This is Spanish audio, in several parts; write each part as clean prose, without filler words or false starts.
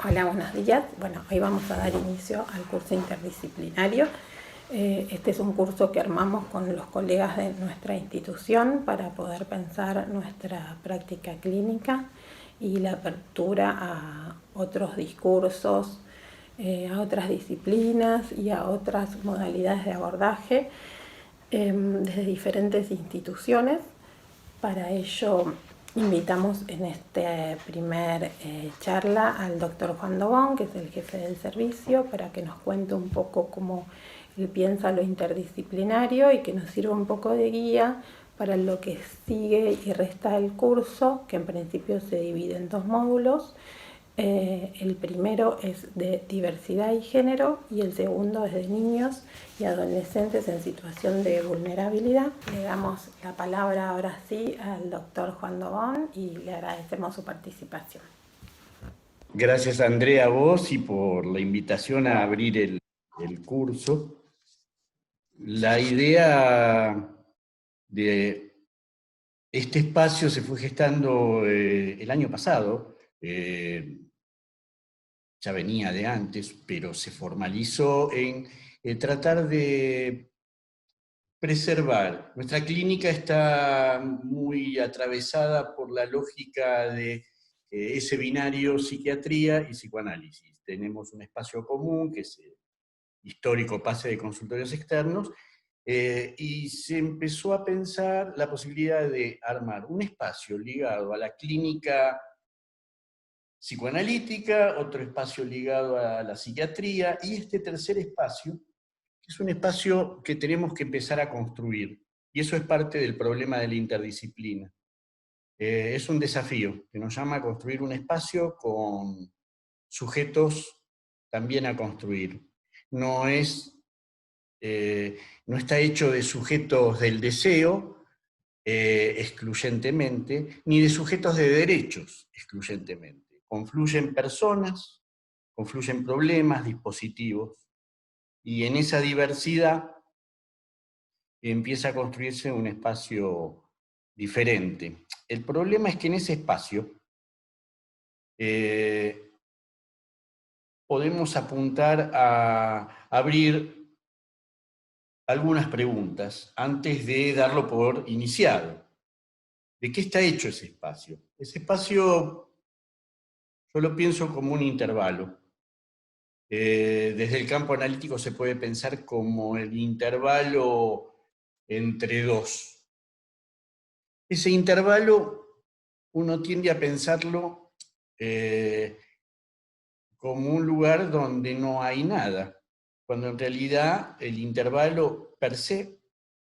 Hola, buenos días. Bueno, hoy vamos a dar inicio al curso interdisciplinario. Este es un curso que armamos con los colegas de nuestra institución para poder pensar nuestra práctica clínica y la apertura a otros discursos, a otras disciplinas y a otras modalidades de abordaje desde diferentes instituciones. Para ello invitamos en este primer charla al doctor Juan Dobón, que es el jefe del servicio, para que nos cuente un poco cómo él piensa lo interdisciplinario y que nos sirva un poco de guía para lo que sigue y resta del curso, que en principio se divide en 2 módulos. El primero es de diversidad y género y el segundo es de niños y adolescentes en situación de vulnerabilidad. Le damos la palabra ahora sí al doctor Juan Dobón y le agradecemos su participación. Gracias, Andrea, a vos y por la invitación a abrir el curso. La idea de este espacio se fue gestando el año pasado. Ya venía de antes, pero se formalizó en tratar de preservar. Nuestra clínica está muy atravesada por la lógica de ese binario psiquiatría y psicoanálisis. Tenemos un espacio común, que es el histórico pase de consultorios externos, y se empezó a pensar la posibilidad de armar un espacio ligado a la clínica psicoanalítica, otro espacio ligado a la psiquiatría, y este tercer espacio, que es un espacio que tenemos que empezar a construir, y eso es parte del problema de la interdisciplina. Es un desafío que nos llama a construir un espacio con sujetos también a construir. No está hecho de sujetos del deseo excluyentemente, ni de sujetos de derechos excluyentemente. Confluyen personas, confluyen problemas, dispositivos, y en esa diversidad empieza a construirse un espacio diferente. El problema es que en ese espacio podemos apuntar a abrir algunas preguntas antes de darlo por iniciado. ¿De qué está hecho ese espacio? Ese espacio yo lo pienso como un intervalo. Desde el campo analítico se puede pensar como el intervalo entre dos. Ese intervalo uno tiende a pensarlo como un lugar donde no hay nada, cuando en realidad el intervalo per se,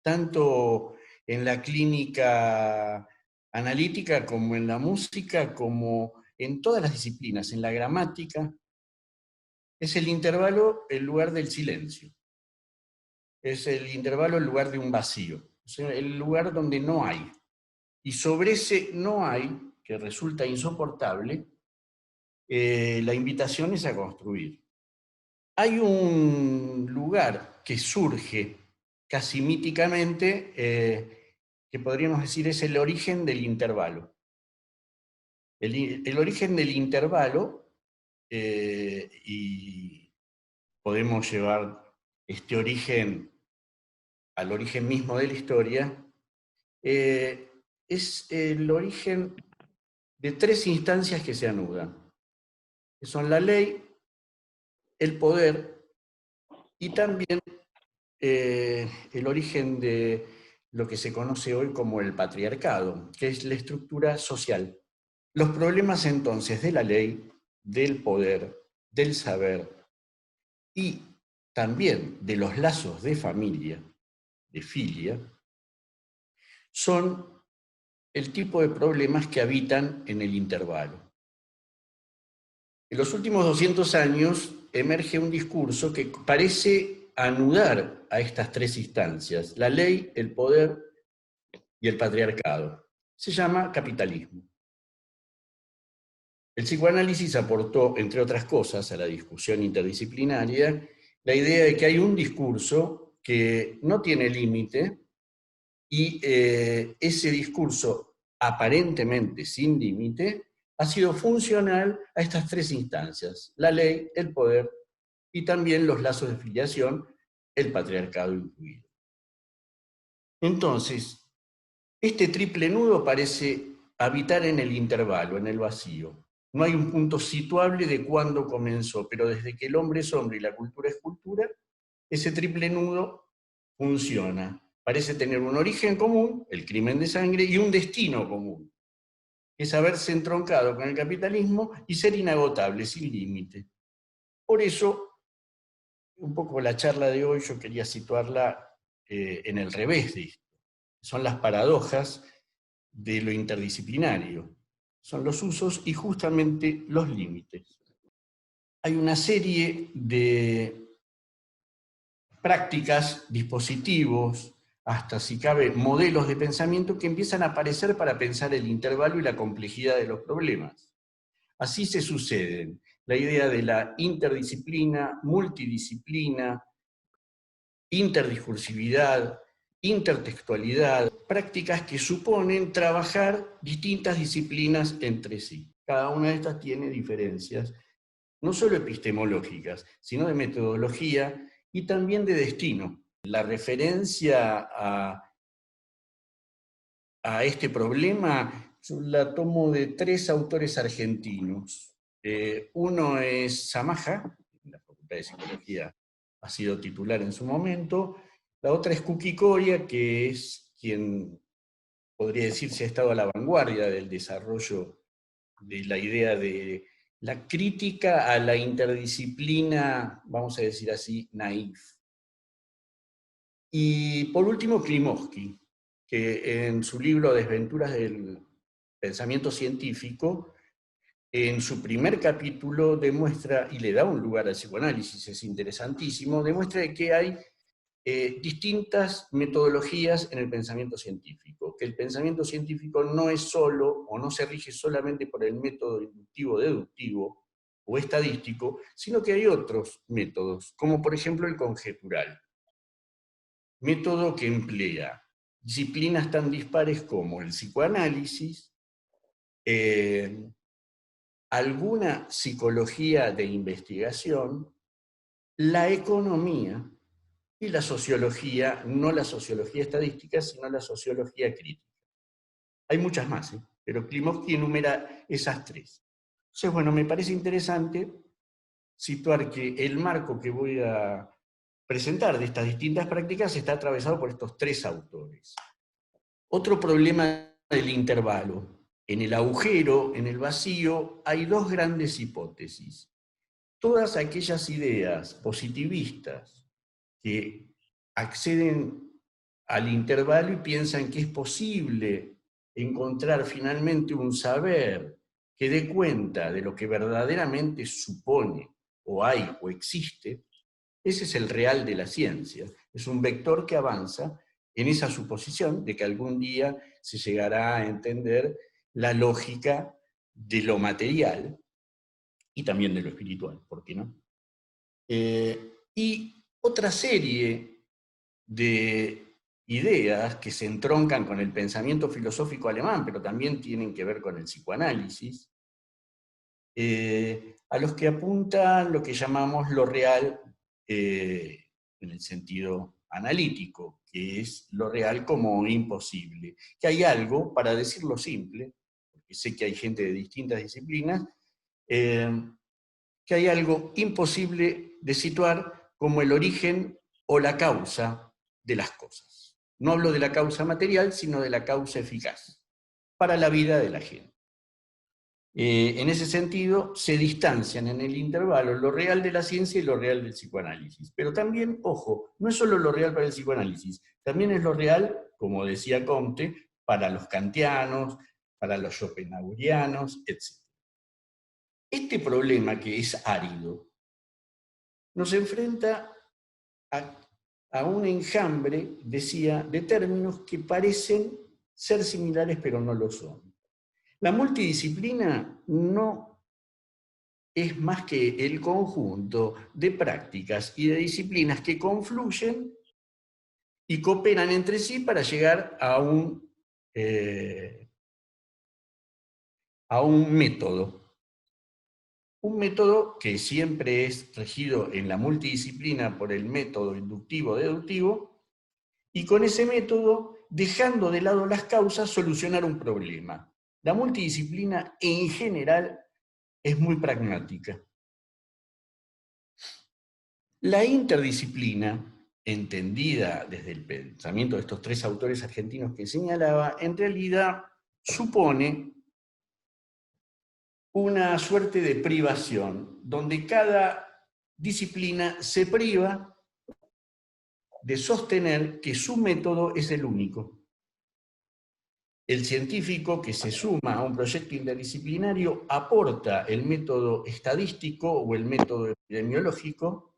tanto en la clínica analítica como en la música, como en todas las disciplinas, en la gramática, es el intervalo el lugar del silencio. Es el intervalo el lugar de un vacío. Es el lugar donde no hay. Y sobre ese no hay, que resulta insoportable, la invitación es a construir. Hay un lugar que surge casi míticamente, que podríamos decir es el origen del intervalo. El origen del intervalo, y podemos llevar este origen al origen mismo de la historia, es el origen de 3 instancias que se anudan, que son la ley, el poder y también el origen de lo que se conoce hoy como el patriarcado, que es la estructura social. Los problemas entonces de la ley, del poder, del saber y también de los lazos de familia, de filia, son el tipo de problemas que habitan en el intervalo. En los últimos 200 años emerge un discurso que parece anudar a estas 3 instancias, la ley, el poder y el patriarcado. Se llama capitalismo. El psicoanálisis aportó, entre otras cosas, a la discusión interdisciplinaria la idea de que hay un discurso que no tiene límite y ese discurso aparentemente sin límite ha sido funcional a estas tres instancias: la ley, el poder y también los lazos de filiación, el patriarcado incluido. Entonces, este triple nudo parece habitar en el intervalo, en el vacío. No hay un punto situable de cuándo comenzó, pero desde que el hombre es hombre y la cultura es cultura, ese triple nudo funciona. Parece tener un origen común, el crimen de sangre, y un destino común, que es haberse entroncado con el capitalismo y ser inagotable, sin límite. Por eso, un poco la charla de hoy yo quería situarla en el revés de esto. Son las paradojas de lo interdisciplinario. Son los usos y justamente los límites. Hay una serie de prácticas, dispositivos, hasta si cabe modelos de pensamiento que empiezan a aparecer para pensar el intervalo y la complejidad de los problemas. Así se suceden la idea de la interdisciplina, multidisciplina, interdiscursividad, intertextualidad, prácticas que suponen trabajar distintas disciplinas entre sí. Cada una de estas tiene diferencias, no solo epistemológicas, sino de metodología y también de destino. La referencia a este problema yo la tomo de tres autores argentinos. Uno es Samaja, en la Facultad de Psicología ha sido titular en su momento. La otra es Kuki Coria, que es quien podría decirse ha estado a la vanguardia del desarrollo de la idea de la crítica a la interdisciplina, vamos a decir así, naif. Y por último, Klimovsky, que en su libro Desventuras del pensamiento científico, en su primer capítulo demuestra, y le da un lugar al psicoanálisis, es interesantísimo, demuestra que hay distintas metodologías en el pensamiento científico, que el pensamiento científico no es solo, o no se rige solamente por el método inductivo-deductivo o estadístico, sino que hay otros métodos, como por ejemplo el conjetural, método que emplea disciplinas tan dispares como el psicoanálisis, alguna psicología de investigación, la economía y la sociología, no la sociología estadística, sino la sociología crítica. Hay muchas más, pero Klimovsky enumera esas tres. Entonces, bueno, me parece interesante situar que el marco que voy a presentar de estas distintas prácticas está atravesado por estos tres autores. Otro problema del intervalo. En el agujero, en el vacío, hay dos grandes hipótesis. Todas aquellas ideas positivistas que acceden al intervalo y piensan que es posible encontrar finalmente un saber que dé cuenta de lo que verdaderamente supone o hay o existe, ese es el real de la ciencia. Es un vector que avanza en esa suposición de que algún día se llegará a entender la lógica de lo material y también de lo espiritual, ¿por qué no? Y otra serie de ideas que se entroncan con el pensamiento filosófico alemán, pero también tienen que ver con el psicoanálisis, a los que apunta lo que llamamos lo real en el sentido analítico, que es lo real como imposible. Que hay algo, para decirlo simple, porque sé que hay gente de distintas disciplinas, que hay algo imposible de situar como el origen o la causa de las cosas. No hablo de la causa material, sino de la causa eficaz para la vida de la gente. En ese sentido, se distancian en el intervalo lo real de la ciencia y lo real del psicoanálisis. Pero también, ojo, no es solo lo real para el psicoanálisis, también es lo real, como decía Comte, para los kantianos, para los schopenhauerianos, etc. Este problema, que es árido, nos enfrenta a un enjambre, decía, de términos que parecen ser similares pero no lo son. La multidisciplina no es más que el conjunto de prácticas y de disciplinas que confluyen y cooperan entre sí para llegar a un a un método. Un método que siempre es regido en la multidisciplina por el método inductivo-deductivo, y con ese método, dejando de lado las causas, solucionar un problema. La multidisciplina en general es muy pragmática. La interdisciplina, entendida desde el pensamiento de estos tres autores argentinos que señalaba, en realidad supone una suerte de privación, donde cada disciplina se priva de sostener que su método es el único. El científico que se suma a un proyecto interdisciplinario aporta el método estadístico o el método epidemiológico,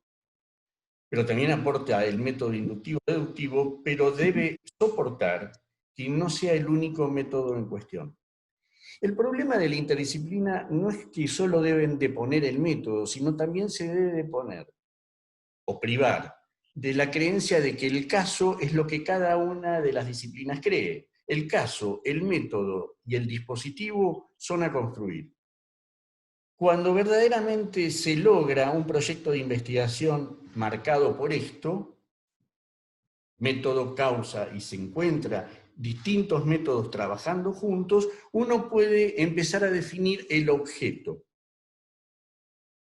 pero también aporta el método inductivo-deductivo, pero debe soportar que no sea el único método en cuestión. El problema de la interdisciplina no es que solo deben de poner el método, sino también se debe de poner, o privar, de la creencia de que el caso es lo que cada una de las disciplinas cree. El caso, el método y el dispositivo son a construir. Cuando verdaderamente se logra un proyecto de investigación marcado por esto, método, causa, y se encuentra distintos métodos trabajando juntos, uno puede empezar a definir el objeto.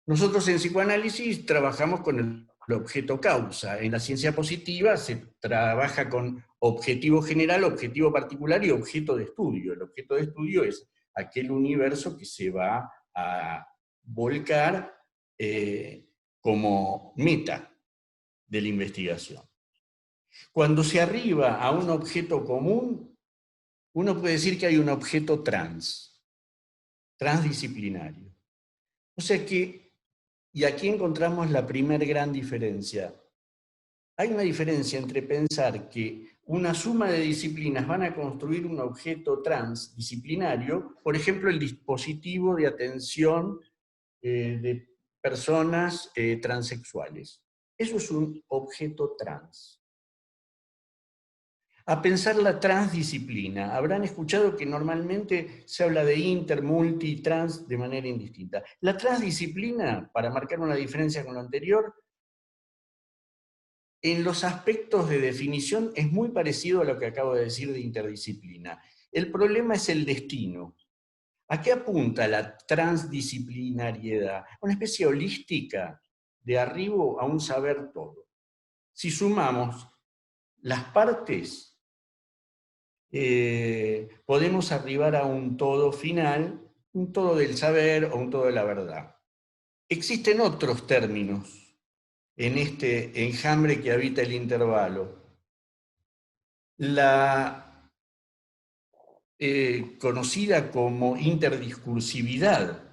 Nosotros en psicoanálisis trabajamos con el objeto causa. En la ciencia positiva se trabaja con objetivo general, objetivo particular y objeto de estudio. El objeto de estudio es aquel universo que se va a volcar como meta de la investigación. Cuando se arriba a un objeto común, uno puede decir que hay un objeto transdisciplinario. O sea que, y aquí encontramos la primera gran diferencia. Hay una diferencia entre pensar que una suma de disciplinas van a construir un objeto transdisciplinario, por ejemplo, el dispositivo de atención de personas transexuales. Eso es un objeto trans. A pensar la transdisciplina. Habrán escuchado que normalmente se habla de inter, multi, trans de manera indistinta. La transdisciplina, para marcar una diferencia con lo anterior, en los aspectos de definición es muy parecido a lo que acabo de decir de interdisciplina. El problema es el destino. ¿A qué apunta la transdisciplinariedad? Una especie holística de arribo a un saber todo. Si sumamos las partes, podemos arribar a un todo final, un todo del saber o un todo de la verdad. Existen otros términos en este enjambre que habita el intervalo. La conocida como interdiscursividad.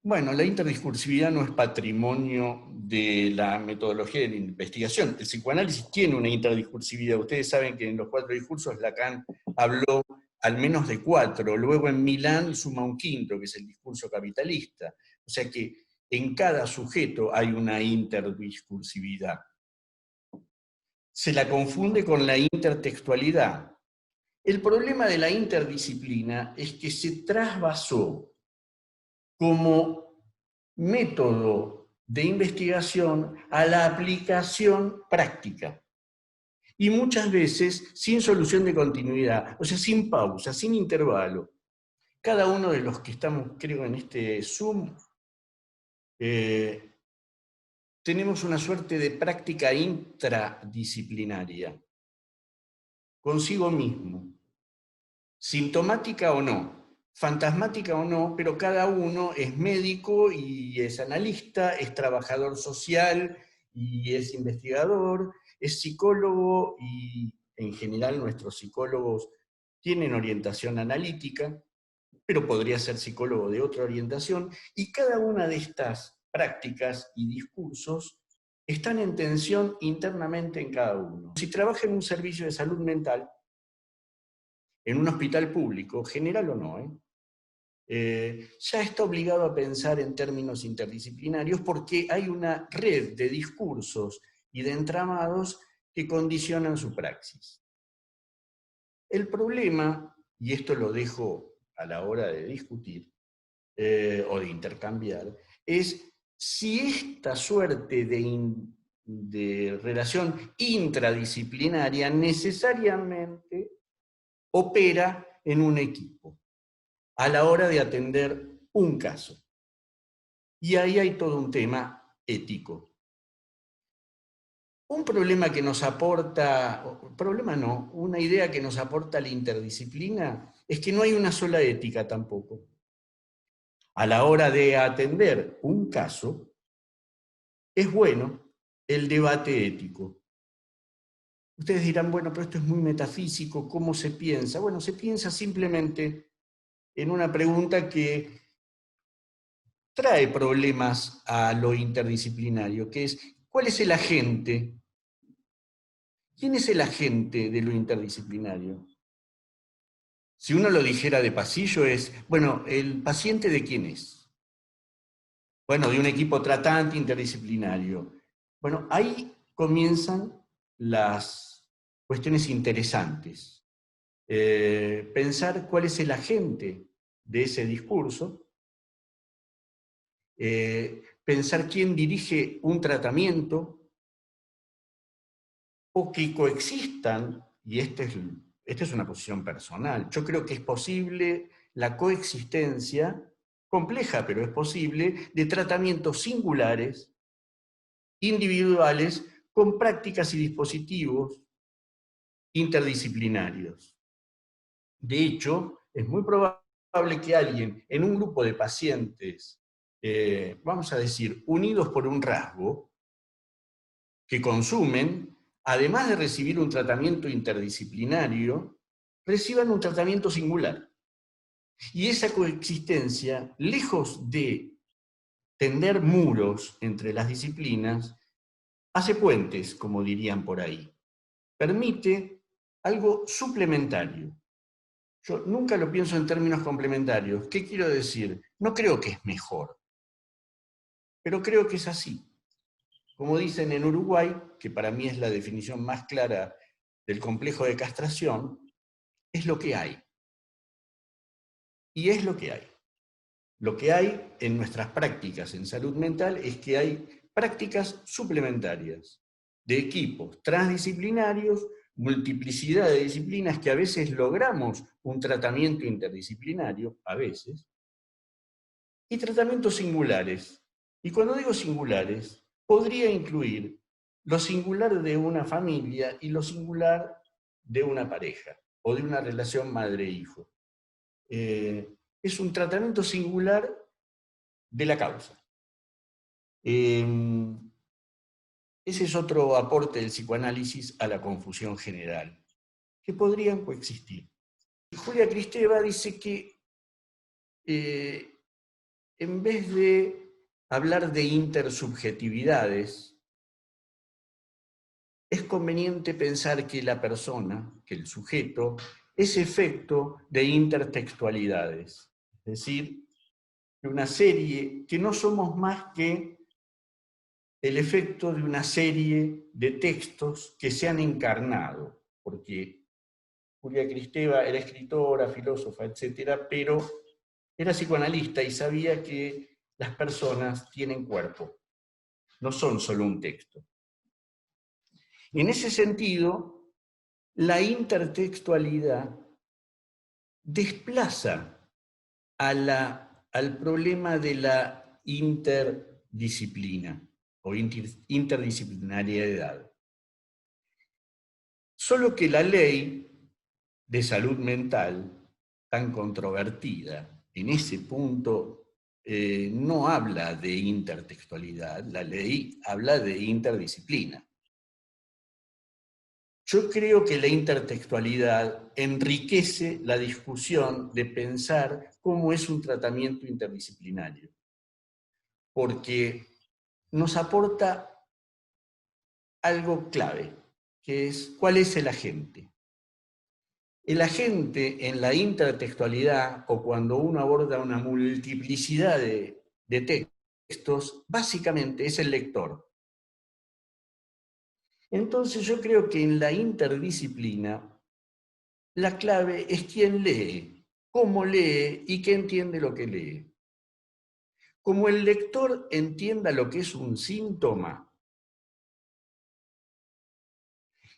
Bueno, la interdiscursividad no es patrimonio de la metodología de la investigación. El psicoanálisis tiene una interdiscursividad. Ustedes saben que en los 4 discursos Lacan habló al menos de 4. Luego en Milán suma un quinto, que es el discurso capitalista. O sea que en cada sujeto hay una interdiscursividad. Se la confunde con la intertextualidad. El problema de la interdisciplina es que se trasvasó como método de investigación a la aplicación práctica. Y muchas veces sin solución de continuidad, o sea, sin pausa, sin intervalo. Cada uno de los que estamos, creo, en este Zoom, tenemos una suerte de práctica intradisciplinaria, consigo mismo, sintomática o no, fantasmática o no, pero cada uno es médico y es analista, es trabajador social y es investigador, es psicólogo y en general nuestros psicólogos tienen orientación analítica, pero podría ser psicólogo de otra orientación, y cada una de estas prácticas y discursos están en tensión internamente en cada uno. Si trabaja en un servicio de salud mental, en un hospital público, general o no, ya está obligado a pensar en términos interdisciplinarios porque hay una red de discursos y de entramados que condicionan su praxis. El problema, y esto lo dejo a la hora de discutir o de intercambiar, es si esta suerte de relación intradisciplinaria necesariamente opera en un equipo a la hora de atender un caso. Y ahí hay todo un tema ético. Un problema que nos aporta, problema no, una idea que nos aporta la interdisciplina es que no hay una sola ética tampoco. A la hora de atender un caso, es bueno el debate ético. Ustedes dirán, bueno, pero esto es muy metafísico, ¿cómo se piensa? Bueno, se piensa simplemente en una pregunta que trae problemas a lo interdisciplinario, que es, ¿cuál es el agente? ¿Quién es el agente de lo interdisciplinario? Si uno lo dijera de pasillo es, bueno, ¿el paciente de quién es? Bueno, de un equipo tratante interdisciplinario. Bueno, ahí comienzan las cuestiones interesantes. Pensar cuál es el agente de ese discurso, pensar quién dirige un tratamiento, o que coexistan, y esta es una posición personal, yo creo que es posible la coexistencia, compleja pero es posible, de tratamientos singulares, individuales, con prácticas y dispositivos interdisciplinarios. De hecho, es muy probable que alguien en un grupo de pacientes, vamos a decir, unidos por un rasgo, que consumen, además de recibir un tratamiento interdisciplinario, reciban un tratamiento singular. Y esa coexistencia, lejos de tender muros entre las disciplinas, hace puentes, como dirían por ahí. Permite algo suplementario. Yo nunca lo pienso en términos complementarios. ¿Qué quiero decir? No creo que es mejor, pero creo que es así. Como dicen en Uruguay, que para mí es la definición más clara del complejo de castración, es lo que hay. Y es lo que hay. Lo que hay en nuestras prácticas en salud mental es que hay prácticas suplementarias de equipos transdisciplinarios, multiplicidad de disciplinas que a veces logramos un tratamiento interdisciplinario, a veces, y tratamientos singulares. Y cuando digo singulares, podría incluir lo singular de una familia y lo singular de una pareja o de una relación madre-hijo. Es un tratamiento singular de la causa. Ese es otro aporte del psicoanálisis a la confusión general, que podrían coexistir. Julia Kristeva dice que en vez de hablar de intersubjetividades, es conveniente pensar que la persona, que el sujeto, es efecto de intertextualidades. Es decir, de una serie, que no somos más que el efecto de una serie de textos que se han encarnado, porque Julia Kristeva era escritora, filósofa, etc., pero era psicoanalista y sabía que las personas tienen cuerpo, no son solo un texto. En ese sentido, la intertextualidad desplaza al problema de la interdisciplina o interdisciplinariedad. Solo que la ley de salud mental, tan controvertida, en ese punto no habla de intertextualidad, la ley habla de interdisciplina. Yo creo que la intertextualidad enriquece la discusión de pensar cómo es un tratamiento interdisciplinario, porque nos aporta algo clave, que es cuál es el agente. El agente en la intertextualidad, o cuando uno aborda una multiplicidad de textos, básicamente es el lector. Entonces yo creo que en la interdisciplina la clave es quién lee, cómo lee y qué entiende lo que lee. Como el lector entienda lo que es un síntoma,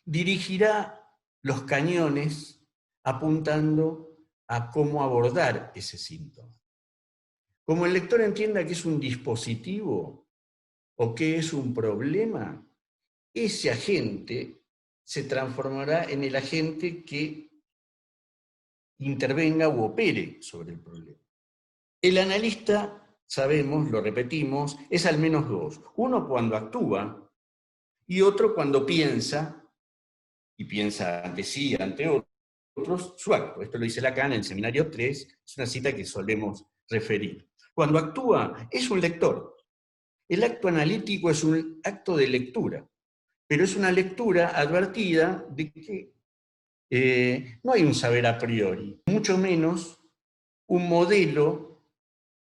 dirigirá los cañones apuntando a cómo abordar ese síntoma. Como el lector entienda que es un dispositivo o que es un problema, ese agente se transformará en el agente que intervenga u opere sobre el problema. El analista, sabemos, lo repetimos, es al menos dos. Uno cuando actúa y otro cuando piensa, y piensa ante sí y ante otros, su acto. Esto lo dice Lacan en el Seminario 3, es una cita que solemos referir. Cuando actúa, es un lector. El acto analítico es un acto de lectura, pero es una lectura advertida de que no hay un saber a priori, mucho menos un modelo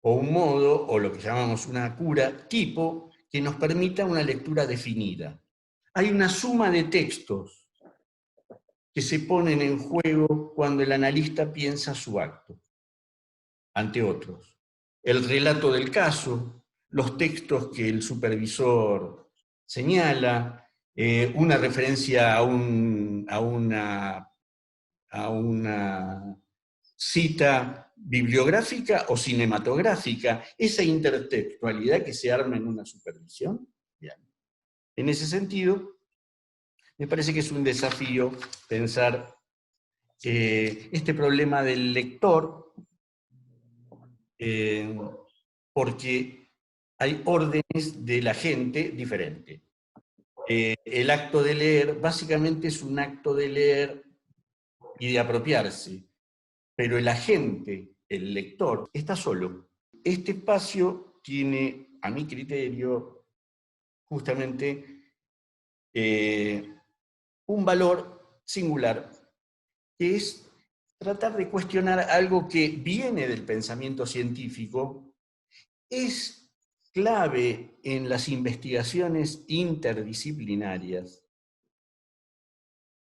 o un modo, o lo que llamamos una cura, tipo, que nos permita una lectura definida. Hay una suma de textos que se ponen en juego cuando el analista piensa su acto ante otros. El relato del caso, los textos que el supervisor señala, una referencia a una cita bibliográfica o cinematográfica, esa intertextualidad que se arma en una supervisión. Bien. En ese sentido, me parece que es un desafío pensar este problema del lector, porque hay órdenes de la gente diferente. El acto de leer básicamente es un acto de leer y de apropiarse, pero el agente, el lector, está solo. Este espacio tiene, a mi criterio, justamente un valor singular, que es tratar de cuestionar algo que viene del pensamiento científico, es clave en las investigaciones interdisciplinarias,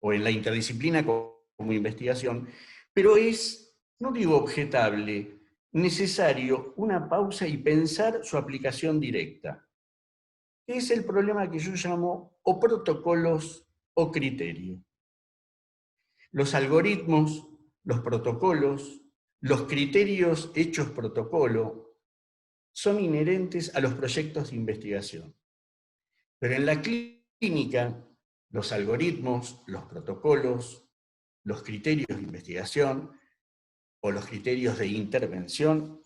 o en la interdisciplina como investigación, pero es, no digo objetable, necesario una pausa y pensar su aplicación directa. Es el problema que yo llamo o protocolos o criterios. Los algoritmos, los protocolos, los criterios hechos protocolo son inherentes a los proyectos de investigación. Pero en la clínica, los algoritmos, los protocolos, los criterios de investigación o los criterios de intervención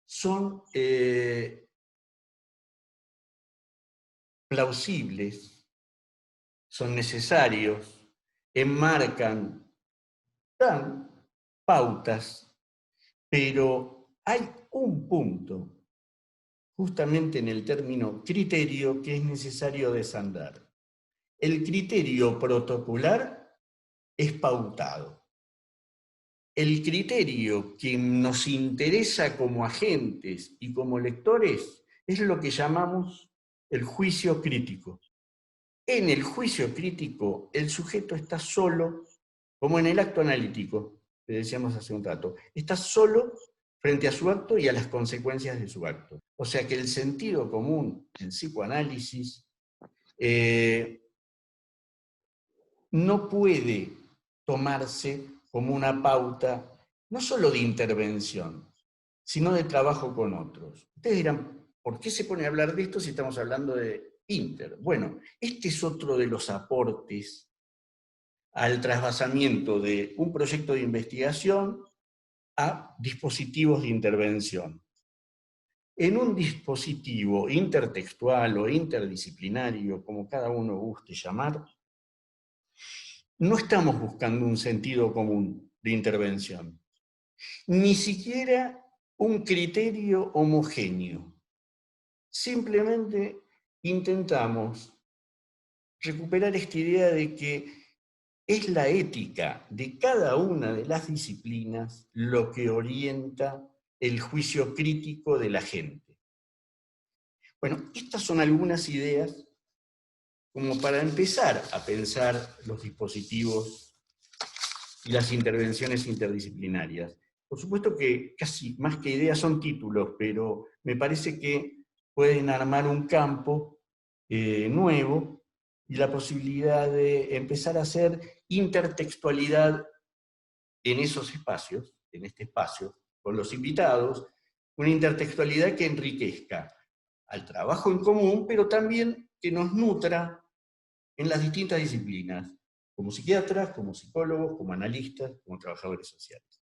son plausibles, son necesarios, enmarcan, dan pautas, pero hay un punto, justamente en el término criterio, que es necesario desandar. El criterio protocolar es pautado. El criterio que nos interesa como agentes y como lectores es lo que llamamos el juicio crítico. En el juicio crítico, el sujeto está solo, como en el acto analítico, que decíamos hace un rato, está solo frente a su acto y a las consecuencias de su acto. O sea que el sentido común en psicoanálisis no puede tomarse como una pauta no solo de intervención, sino de trabajo con otros. Ustedes dirán, ¿por qué se pone a hablar de esto si estamos hablando de inter? Bueno, este es otro de los aportes al trasvasamiento de un proyecto de investigación a dispositivos de intervención. En un dispositivo intertextual o interdisciplinario, como cada uno guste llamar, no estamos buscando un sentido común de intervención, ni siquiera un criterio homogéneo. Simplemente intentamos recuperar esta idea de que es la ética de cada una de las disciplinas lo que orienta el juicio crítico de la gente. Bueno, estas son algunas ideas como para empezar a pensar los dispositivos y las intervenciones interdisciplinarias. Por supuesto que casi más que ideas son títulos, pero me parece que pueden armar un campo nuevo y la posibilidad de empezar a hacer intertextualidad en esos espacios, en este espacio, con los invitados, una intertextualidad que enriquezca al trabajo en común, pero también que nos nutra en las distintas disciplinas, como psiquiatras, como psicólogos, como analistas, como trabajadores sociales.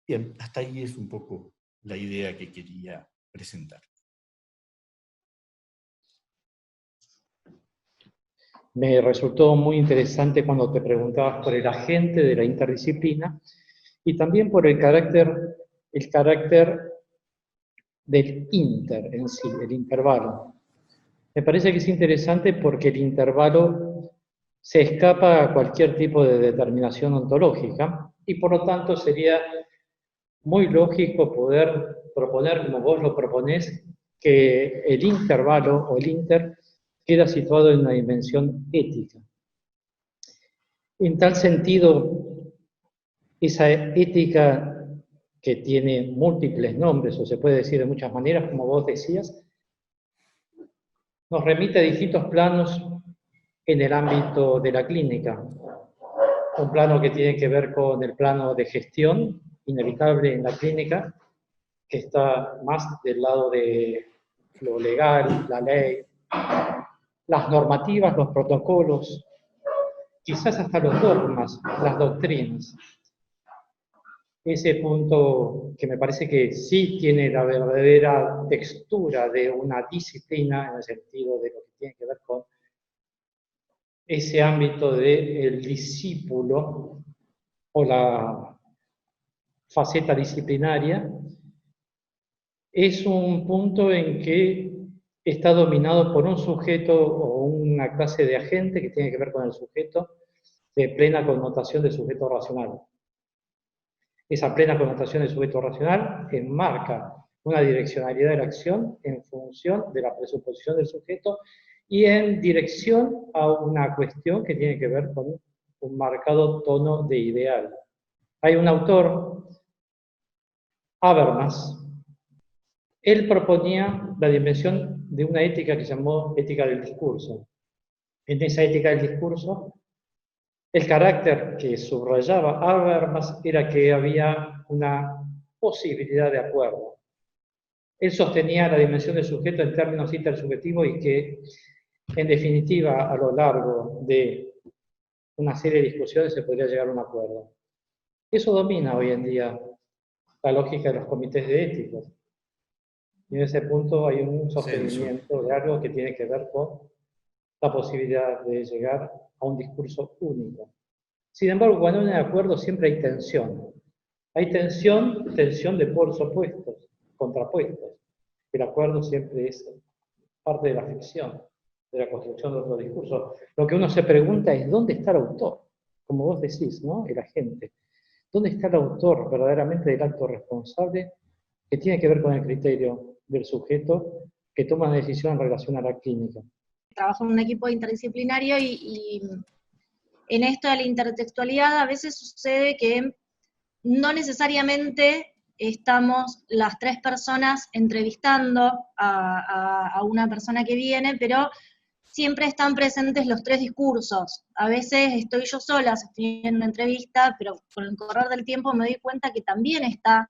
Bien, hasta ahí es un poco la idea que quería presentar. Me resultó muy interesante cuando te preguntabas por el agente de la interdisciplina y también por el carácter del inter en sí, el intervalo. Me parece que es interesante porque el intervalo se escapa a cualquier tipo de determinación ontológica y por lo tanto sería muy lógico poder proponer, como vos lo proponés, que el intervalo o el inter queda situado en una dimensión ética. En tal sentido, esa ética que tiene múltiples nombres, o se puede decir de muchas maneras, como vos decías, nos remite a distintos planos en el ámbito de la clínica. Un plano que tiene que ver con el plano de gestión, inevitable en la clínica, que está más del lado de lo legal, la ley, las normativas, los protocolos, quizás hasta los dogmas, las doctrinas. Ese punto que me parece que sí tiene la verdadera textura de una disciplina en el sentido de lo que tiene que ver con ese ámbito del discípulo o la faceta disciplinaria, es un punto en que está dominado por un sujeto o una clase de agente que tiene que ver con el sujeto de plena connotación de sujeto racional. Esa plena connotación de sujeto racional enmarca una direccionalidad de la acción en función de la presuposición del sujeto y en dirección a una cuestión que tiene que ver con un marcado tono de ideal. Hay un autor, Habermas, él proponía la dimensión de una ética que llamó ética del discurso. En esa ética del discurso, el carácter que subrayaba Habermas era que había una posibilidad de acuerdo. Él sostenía la dimensión del sujeto en términos intersubjetivos y que, en definitiva, a lo largo de una serie de discusiones se podría llegar a un acuerdo. Eso domina hoy en día la lógica de los comités de ética. Y en ese punto hay un sostenimiento de algo que tiene que ver con la posibilidad de llegar a un discurso único. Sin embargo, cuando no hay acuerdo siempre hay tensión. Hay tensión de polos opuestos, contrapuestos. El acuerdo siempre es parte de la ficción, de la construcción de otro discurso. Lo que uno se pregunta es, ¿dónde está el autor? Como vos decís, ¿no? El agente. ¿Dónde está el autor verdaderamente del acto responsable que tiene que ver con el criterio del sujeto que toma una decisión en relación a la clínica? Trabajo en un equipo interdisciplinario y en esto de la intertextualidad a veces sucede que no necesariamente estamos las tres personas entrevistando a una persona que viene, pero siempre están presentes los tres discursos. A veces estoy yo sola, estoy en una entrevista, pero con el correr del tiempo me doy cuenta que también está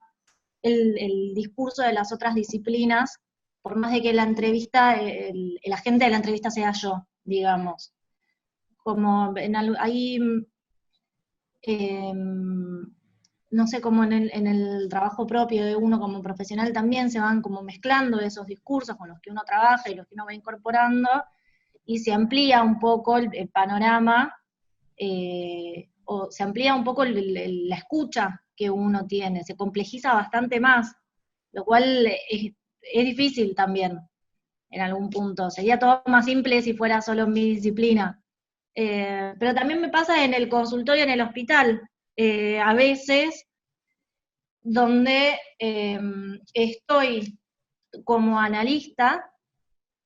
el discurso de las otras disciplinas, por más de que la entrevista, el agente de la entrevista sea yo, digamos. Como hay, no sé, como en el trabajo propio de uno como profesional también se van como mezclando esos discursos con los que uno trabaja y los que uno va incorporando, y se amplía un poco el panorama, o se amplía un poco la escucha que uno tiene, se complejiza bastante más, lo cual es difícil también, en algún punto. Sería todo más simple si fuera solo mi disciplina. Pero también me pasa en el consultorio, en el hospital, a veces, donde estoy como analista,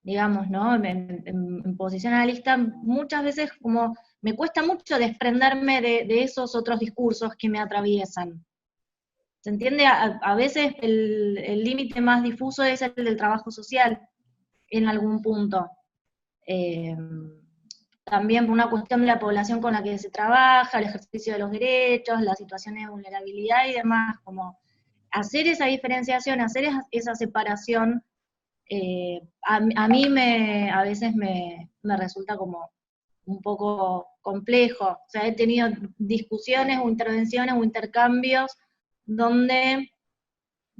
digamos, ¿no? En posición analista, muchas veces como me cuesta mucho desprenderme de esos otros discursos que me atraviesan. ¿Se entiende? A veces el límite más difuso es el del trabajo social, en algún punto. También por una cuestión de la población con la que se trabaja, el ejercicio de los derechos, las situaciones de vulnerabilidad y demás, como hacer esa diferenciación, hacer esa separación, a mí a veces me resulta como un poco complejo. O sea, he tenido discusiones o intervenciones o intercambios donde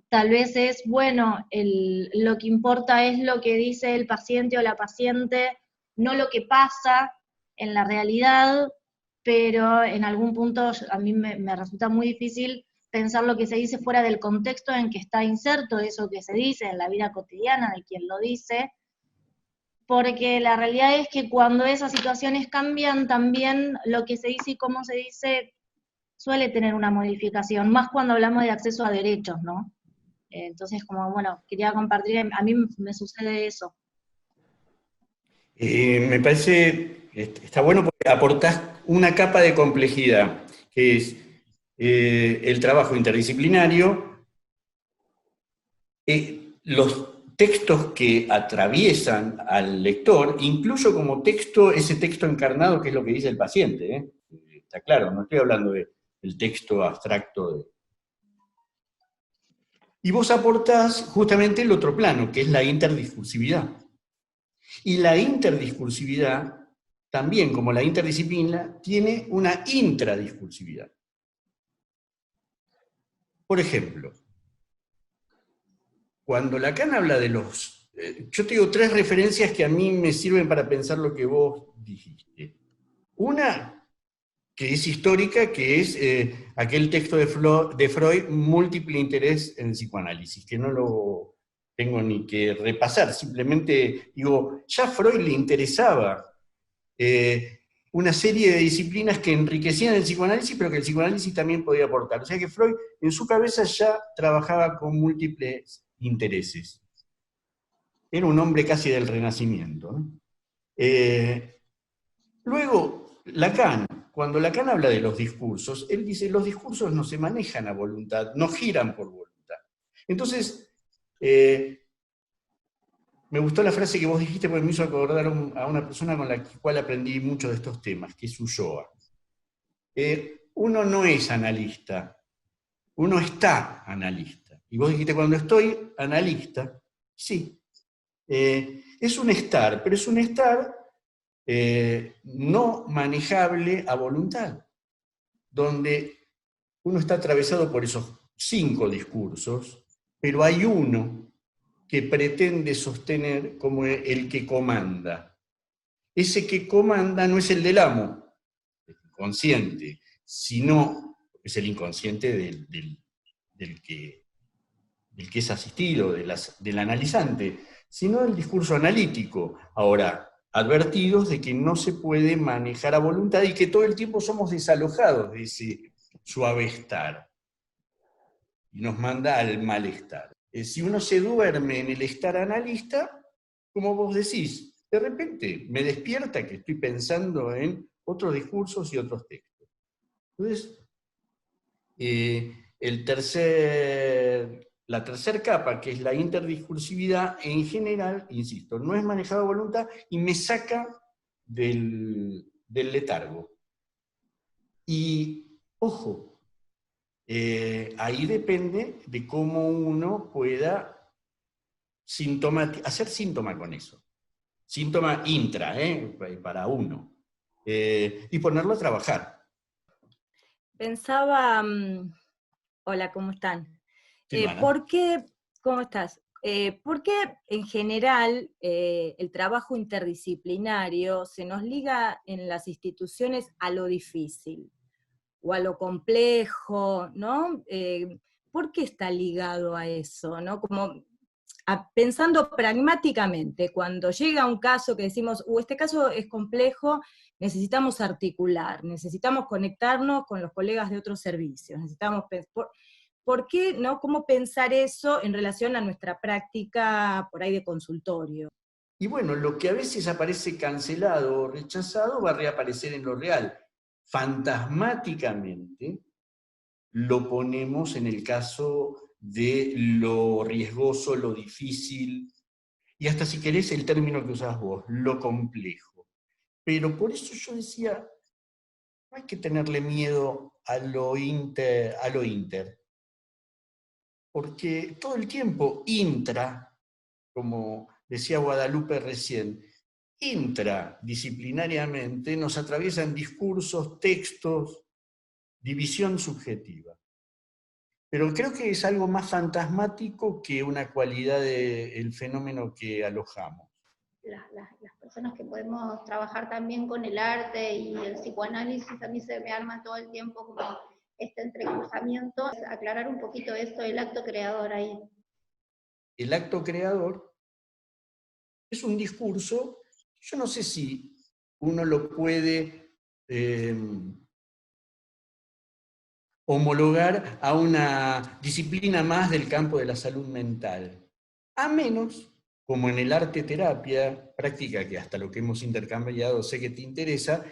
tal vez es, bueno, lo que importa es lo que dice el paciente o la paciente, no lo que pasa en la realidad, pero en algún punto a mí me resulta muy difícil pensar lo que se dice fuera del contexto en que está inserto eso que se dice en la vida cotidiana de quien lo dice, porque la realidad es que cuando esas situaciones cambian, también lo que se dice y cómo se dice suele tener una modificación, más cuando hablamos de acceso a derechos, ¿no? Entonces, como, bueno, quería compartir, a mí me sucede eso. Me parece, está bueno porque aportás una capa de complejidad, que es el trabajo interdisciplinario, los textos que atraviesan al lector, incluyo como texto, ese texto encarnado que es lo que dice el paciente, ¿eh? Está claro, no estoy hablando del texto abstracto. Y vos aportás justamente el otro plano, que es la interdiscursividad. Y la interdiscursividad, también como la interdisciplina, tiene una intradiscursividad. Por ejemplo, cuando Lacan habla de los... yo te digo 3 referencias que a mí me sirven para pensar lo que vos dijiste. Una, que es histórica, que es aquel texto de Freud, Múltiple interés en el psicoanálisis, que no lo tengo ni que repasar, simplemente digo, ya a Freud le interesaba una serie de disciplinas que enriquecían el psicoanálisis, pero que el psicoanálisis también podía aportar. O sea que Freud en su cabeza ya trabajaba con múltiples intereses. Era un hombre casi del Renacimiento, ¿no? Luego, Lacan, cuando Lacan habla de los discursos, él dice, los discursos no se manejan a voluntad, no giran por voluntad. Entonces, me gustó la frase que vos dijiste porque me hizo acordar a una persona con la cual aprendí mucho de estos temas, que es Ulloa. Uno no es analista, uno está analista. Y vos dijiste, cuando estoy analista, sí. Es un estar, pero es un estar no manejable a voluntad, donde uno está atravesado por esos 5 discursos, pero hay uno que pretende sostener como el que comanda. Ese que comanda no es el del amo, el inconsciente, sino es el inconsciente del que es asistido, del analizante, sino el discurso analítico. Ahora, advertidos de que no se puede manejar a voluntad y que todo el tiempo somos desalojados de ese suave estar. Y nos manda al malestar. Si uno se duerme en el estar analista, como vos decís, de repente me despierta que estoy pensando en otros discursos y otros textos. Entonces, la tercera capa, que es la interdiscursividad, en general, insisto, no es manejada a voluntad y me saca del letargo. Y, ojo, ahí depende de cómo uno pueda hacer síntoma con eso. Síntoma intra, para uno. Y ponerlo a trabajar. Pensaba, hola, ¿cómo están? ¿Por qué, cómo estás? ¿Por qué en general el trabajo interdisciplinario se nos liga en las instituciones a lo difícil o a lo complejo, ¿no? ¿Por qué está ligado a eso, ¿no? Como pensando pragmáticamente, cuando llega un caso que decimos, este caso es complejo, necesitamos articular, necesitamos conectarnos con los colegas de otros servicios, necesitamos ¿por qué, no? ¿Cómo pensar eso en relación a nuestra práctica por ahí de consultorio? Y bueno, lo que a veces aparece cancelado o rechazado va a reaparecer en lo real. Fantasmáticamente lo ponemos en el caso de lo riesgoso, lo difícil, y hasta si querés el término que usás vos, lo complejo. Pero por eso yo decía, no hay que tenerle miedo a lo inter, porque todo el tiempo como decía Guadalupe recién, intradisciplinariamente nos atraviesan discursos, textos, división subjetiva. Pero creo que es algo más fantasmático que una cualidad del fenómeno que alojamos. Las personas que podemos trabajar también con el arte y el psicoanálisis, a mí se me arma todo el tiempo como este entrecruzamiento. Aclarar un poquito esto del acto creador ahí. El acto creador es un discurso, yo no sé si uno lo puede homologar a una disciplina más del campo de la salud mental, a menos, como en el arte terapia, práctica que hasta lo que hemos intercambiado sé que te interesa,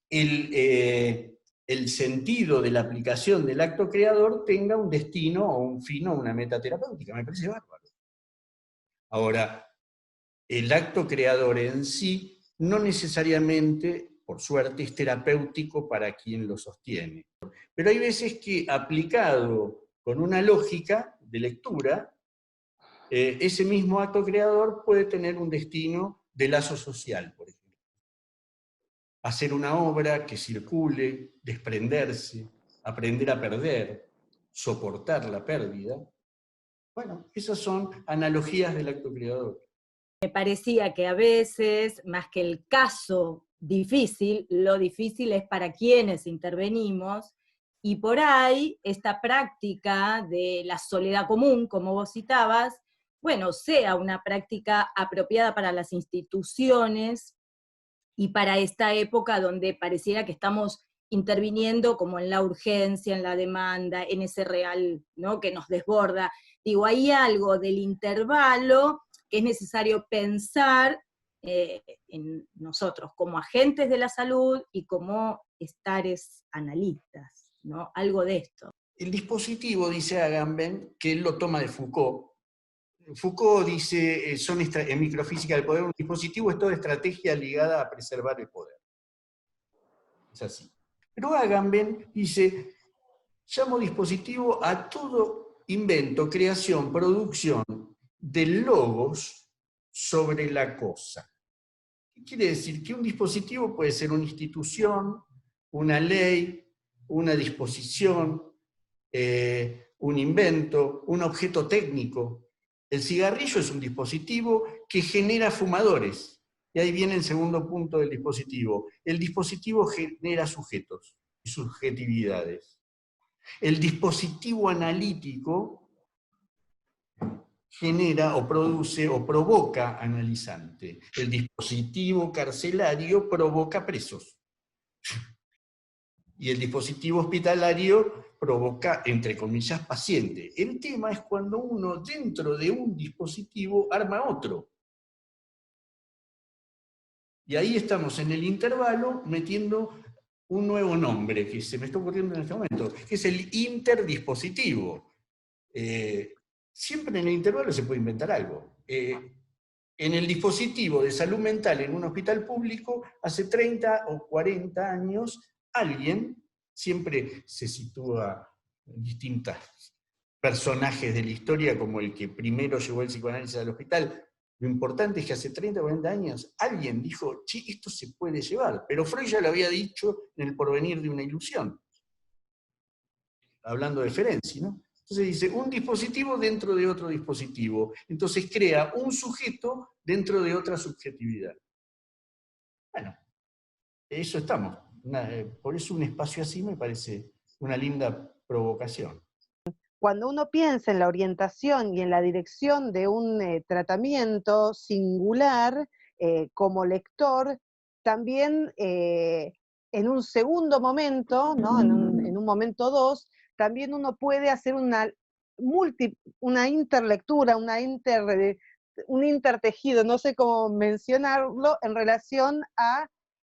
el sentido de la aplicación del acto creador tenga un destino o un fin o una meta terapéutica. Me parece bárbaro. Ahora, el acto creador en sí no necesariamente, por suerte, es terapéutico para quien lo sostiene. Pero hay veces que, aplicado con una lógica de lectura, ese mismo acto creador puede tener un destino de lazo social, por ejemplo. Hacer una obra que circule, desprenderse, aprender a perder, soportar la pérdida. Bueno, esas son analogías del acto creador. Me parecía que a veces, más que el caso difícil, lo difícil es para quienes intervenimos, y por ahí esta práctica de la soledad común, como vos citabas, bueno, sea una práctica apropiada para las instituciones y para esta época donde pareciera que estamos interviniendo como en la urgencia, en la demanda, en ese real, ¿no?, que nos desborda. Digo, hay algo del intervalo que es necesario pensar en nosotros como agentes de la salud y como estares analistas, ¿no? Algo de esto. El dispositivo, dice Agamben, que él lo toma de Foucault. Foucault dice, en microfísica del poder, un dispositivo es toda estrategia ligada a preservar el poder. Es así. Pero Agamben dice, llamo dispositivo a todo invento, creación, producción de logos sobre la cosa. ¿Qué quiere decir? Que un dispositivo puede ser una institución, una ley, una disposición, un invento, un objeto técnico. El cigarrillo es un dispositivo que genera fumadores. Y ahí viene el segundo punto del dispositivo. El dispositivo genera sujetos y subjetividades. El dispositivo analítico genera o produce o provoca analizante. El dispositivo carcelario provoca presos. Y el dispositivo hospitalario provoca, entre comillas, paciente. El tema es cuando uno, dentro de un dispositivo, arma otro. Y ahí estamos en el intervalo metiendo un nuevo nombre que se me está ocurriendo en este momento, que es el interdispositivo. Siempre en el intervalo se puede inventar algo. En el dispositivo de salud mental en un hospital público, hace 30 o 40 años, alguien, siempre se sitúa en distintos personajes de la historia, como el que primero llevó el psicoanálisis al hospital. Lo importante es que hace 30 o 40 años alguien dijo, sí, esto se puede llevar, pero Freud ya lo había dicho en El porvenir de una ilusión, hablando de Ferenczi, ¿no? Entonces dice, un dispositivo dentro de otro dispositivo. Entonces crea un sujeto dentro de otra subjetividad. Bueno, eso estamos. Por eso un espacio así me parece una linda provocación. Cuando uno piensa en la orientación y en la dirección de un tratamiento singular, como lector, también en un segundo momento, ¿no? en un momento 2, también uno puede hacer una interlectura, un intertejido, no sé cómo mencionarlo, en relación a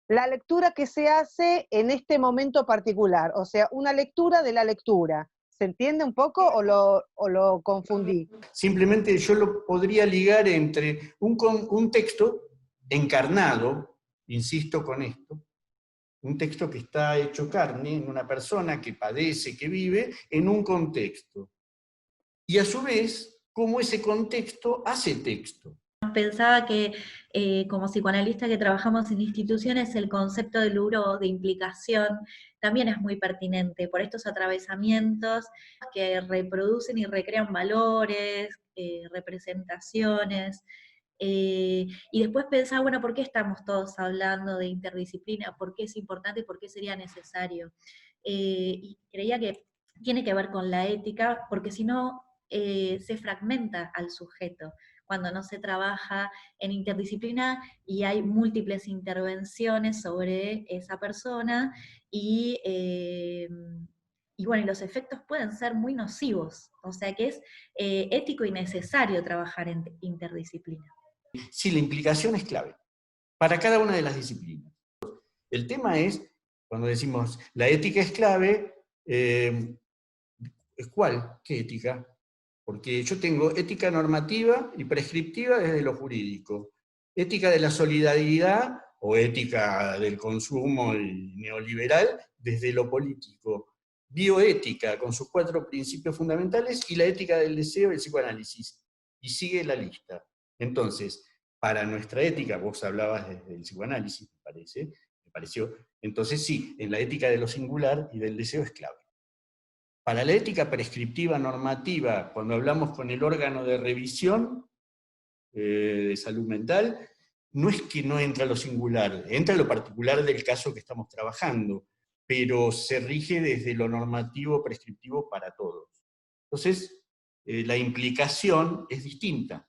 la lectura que se hace en este momento particular, o sea, una lectura de la lectura. ¿Se entiende un poco o lo confundí? Simplemente yo lo podría ligar entre un texto encarnado, insisto con esto, un texto que está hecho carne en una persona que padece, que vive, en un contexto. Y a su vez, cómo ese contexto hace texto. Pensaba que como psicoanalista que trabajamos en instituciones, el concepto de logro de implicación también es muy pertinente por estos atravesamientos que reproducen y recrean valores, representaciones. Y después pensaba, bueno, ¿por qué estamos todos hablando de interdisciplina? ¿Por qué es importante y por qué sería necesario? Y creía que tiene que ver con la ética, porque si no, se fragmenta al sujeto cuando no se trabaja en interdisciplina y hay múltiples intervenciones sobre esa persona y bueno, y los efectos pueden ser muy nocivos, o sea que es ético y necesario trabajar en interdisciplina. Sí, la implicación es clave para cada una de las disciplinas. El tema es, cuando decimos la ética es clave, ¿cuál? ¿Qué ética? Porque yo tengo ética normativa y prescriptiva desde lo jurídico, ética de la solidaridad o ética del consumo neoliberal desde lo político, bioética con sus 4 principios fundamentales y la ética del deseo y el psicoanálisis. Y sigue la lista. Entonces, para nuestra ética, vos hablabas del psicoanálisis, me pareció, entonces sí, en la ética de lo singular y del deseo es clave. Para la ética prescriptiva normativa, cuando hablamos con el órgano de revisión de salud mental, no es que no entra lo singular, entra lo particular del caso que estamos trabajando, pero se rige desde lo normativo prescriptivo para todos. Entonces, la implicación es distinta.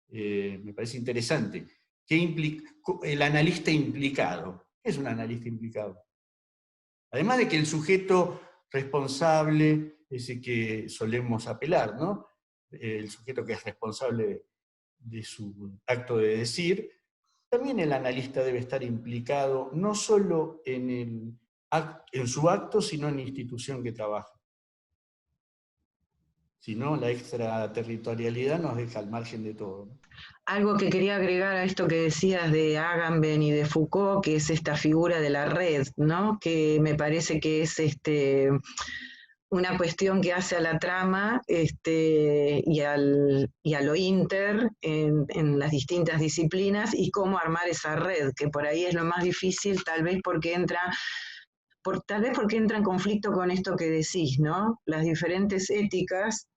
Me parece interesante. ¿Qué implica el analista implicado? ¿Qué es un analista implicado? Además de que el sujeto responsable, ese que solemos apelar, ¿no? El sujeto que es responsable de su acto de decir, también el analista debe estar implicado no solo en su acto, sino en la institución que trabaja. Si no, la extraterritorialidad nos deja al margen de todo, ¿no? Algo que quería agregar a esto que decías de Agamben y de Foucault, que es esta figura de la red, ¿no? Que me parece que es una cuestión que hace a la trama y a lo inter en las distintas disciplinas, y cómo armar esa red, que por ahí es lo más difícil, tal vez porque entra en conflicto con esto que decís, ¿no? Las diferentes éticas,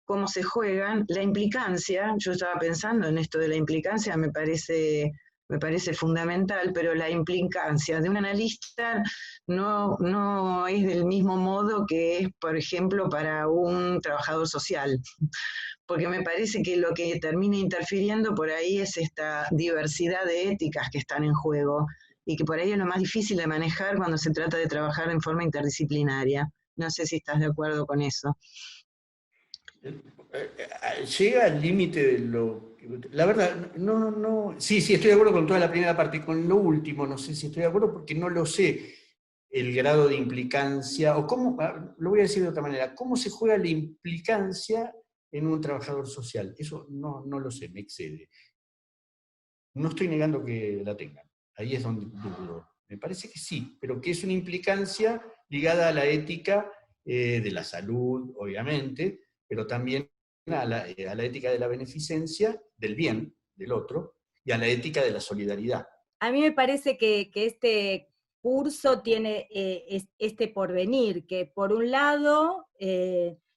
cómo se juegan, la implicancia. Yo estaba pensando en esto de la implicancia, me parece fundamental, pero la implicancia de un analista no es del mismo modo que es, por ejemplo, para un trabajador social, porque me parece que lo que termina interfiriendo por ahí es esta diversidad de éticas que están en juego, y que por ahí es lo más difícil de manejar cuando se trata de trabajar en forma interdisciplinaria. No sé si estás de acuerdo con eso. Llega al límite de lo... La verdad, no... Sí, estoy de acuerdo con toda la primera parte, con lo último no sé si estoy de acuerdo porque no lo sé, el grado de implicancia, o cómo, lo voy a decir de otra manera, cómo se juega la implicancia en un trabajador social. Eso no lo sé, me excede. No estoy negando que la tengan, ahí es donde dudo. Me parece que sí, pero que es una implicancia ligada a la ética de la salud, obviamente, pero también a la ética de la beneficencia, del bien del otro, y a la ética de la solidaridad. A mí me parece que este curso tiene este porvenir, que por un lado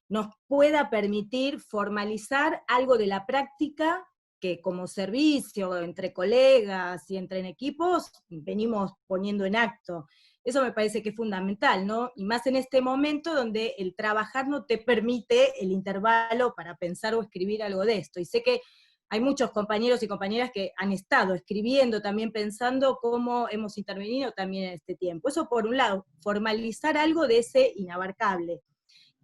nos pueda permitir formalizar algo de la práctica que como servicio entre colegas y entre equipos venimos poniendo en acto. Eso me parece que es fundamental, ¿no? Y más en este momento donde el trabajar no te permite el intervalo para pensar o escribir algo de esto. Y sé que hay muchos compañeros y compañeras que han estado escribiendo, también pensando cómo hemos intervenido también en este tiempo. Eso por un lado, formalizar algo de ese inabarcable.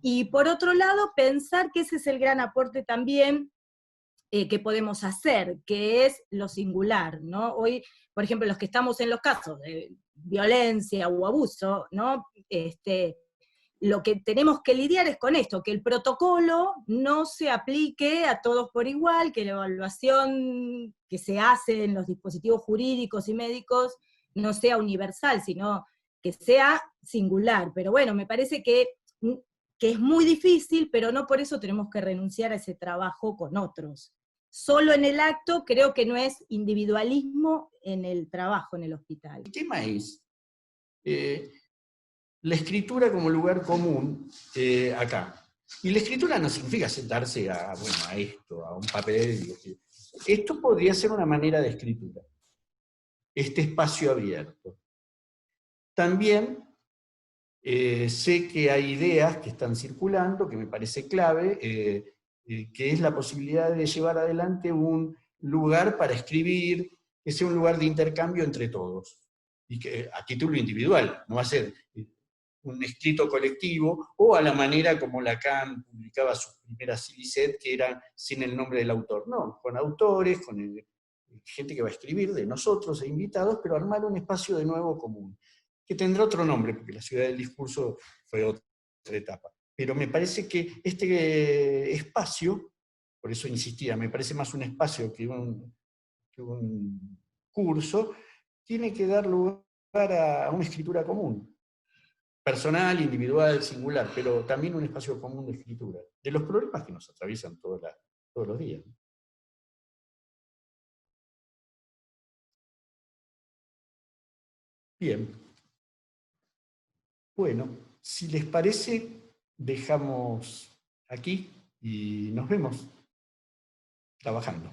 Y por otro lado, pensar que ese es el gran aporte también que podemos hacer, que es lo singular, ¿no? Hoy, por ejemplo, los que estamos en los casos de violencia o abuso, ¿no? Lo que tenemos que lidiar es con esto, que el protocolo no se aplique a todos por igual, que la evaluación que se hace en los dispositivos jurídicos y médicos no sea universal, sino que sea singular. Pero bueno, me parece que es muy difícil, pero no por eso tenemos que renunciar a ese trabajo con otros. Solo en el acto creo que no es individualismo en el trabajo en el hospital. El tema es la escritura como lugar común acá. Y la escritura no significa sentarse a esto, a un papel. Esto podría ser una manera de escritura. Este espacio abierto. También sé que hay ideas que están circulando, que me parece clave, que es la posibilidad de llevar adelante un lugar para escribir, que sea un lugar de intercambio entre todos, y que a título individual, no va a ser un escrito colectivo, o a la manera como Lacan publicaba sus primeras Silicet, que eran sin el nombre del autor, no, con autores, con gente que va a escribir, de nosotros e invitados, pero armar un espacio de nuevo común, que tendrá otro nombre, porque la ciudad del discurso fue otra etapa. Pero me parece que este espacio, por eso insistía, me parece más un espacio que un curso, tiene que dar lugar a una escritura común, personal, individual, singular, pero también un espacio común de escritura, de los problemas que nos atraviesan todos los días. Bien. Bueno, si les parece, dejamos aquí y nos vemos trabajando.